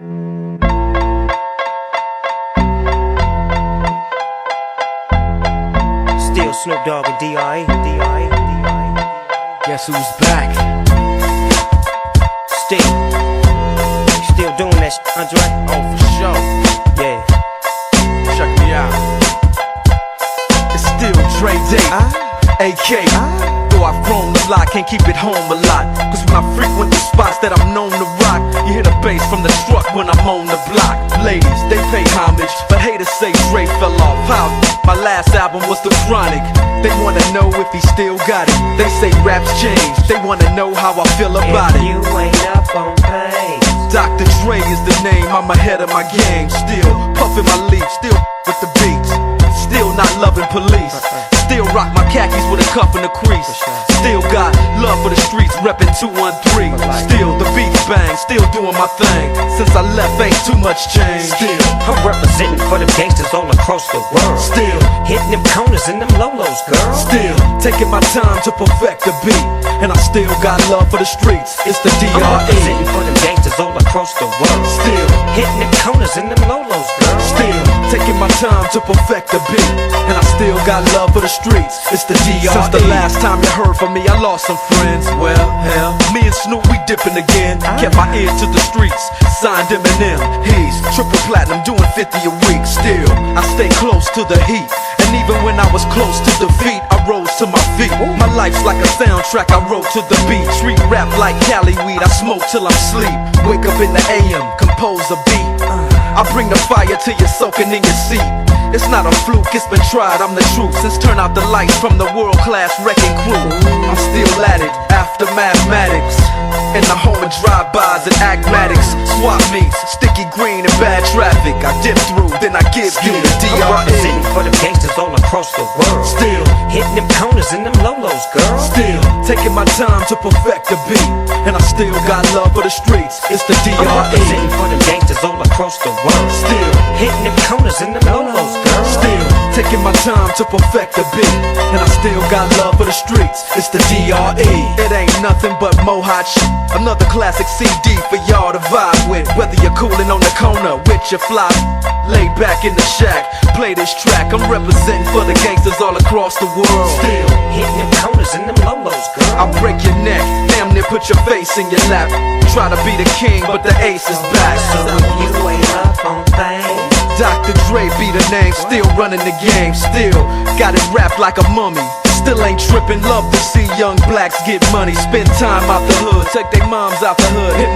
Still Snoop Dogg and D.R.E. Guess who's back? Still doing that Andre? Oh, for sure. Yeah. Check me out. It's still Dre Day, AK. Though I've grown a lot, can't keep it home a lot. Cause when I frequent the spots that I'm known to rock, you hear the bass from the truck when I'm on the block. Ladies, they pay homage, but haters say Dre fell off. How? My last album was The Chronic. They wanna know if he still got it. They say raps change, they wanna know how I feel about it. You ain't up on pain. Dr. Dre is the name, I'm ahead of my game. Still puffin' my leaf, still with the beats. Still not loving police. Still rock my khakis with a cuff and a crease. Still got love for the streets, reppin' 213. Still the beats bang, still doing my thing. Since I left ain't too much change. Still I'm representing for the gangsters all across the world. Still hitting them corners and them lolos, girl. Still taking my time to perfect the beat. And I still got love for the streets. It's the I'm D.R.E. representing for them gangsters all across the world. Still hitting them corners and them lolos, girl. Still taking my time to perfect the beat. And I still got love for the streets. It's the D.R.E. Since the last time you heard from me, I lost some friends. Well, hell, me and Snoop, we dipping again. Kept my ear to the streets. Signed Eminem. He's triple platinum, doing 50 a week. Still, I stay close to the heat. And even when I was close to defeat, I rose to my feet. My life's like a soundtrack, I wrote to the beat. Street rap like Cali weed, I smoke till I'm sleep. Wake up in the AM, compose a beat. I bring the fire till you're soaking in your seat. It's not a fluke, it's been tried, I'm the truth. Since turn out the lights from the world-class wrecking crew, I'm still at it, after mathematics. In the home of drive-bys and acmatics. Swap meets, sticky green and bad traffic. I dip through, then I give you the D.R.E. I'm representing for them gangsters all across the world. Still hitting them corners and them lolos, girl. Still taking my time to perfect the beat. And I still got love for the streets. It's the D.R.E. I'm representing for them gangsters all across the world. Still hitting them corners and them lolos, girl. Still taking my time to perfect the beat. And I still got love for the streets. It's the D.R.E. It ain't nothing but mohawk shit. Another classic CD for y'all to vibe with. Whether you're coolin' on the corner with your fly, lay back in the shack, play this track. I'm representing for the gangsters all across the world. Still hitting them corners and them lolos, girl. I'll break your neck, damn near put your face in your lap. Try to be the king, but the ace is back. So you ain't up on things. Dr. Dre be the name, still running the game. Still got it wrapped like a mummy. Still ain't trippin', love to see young blacks get money. Spend time out the hood, take their moms out the hood, hit my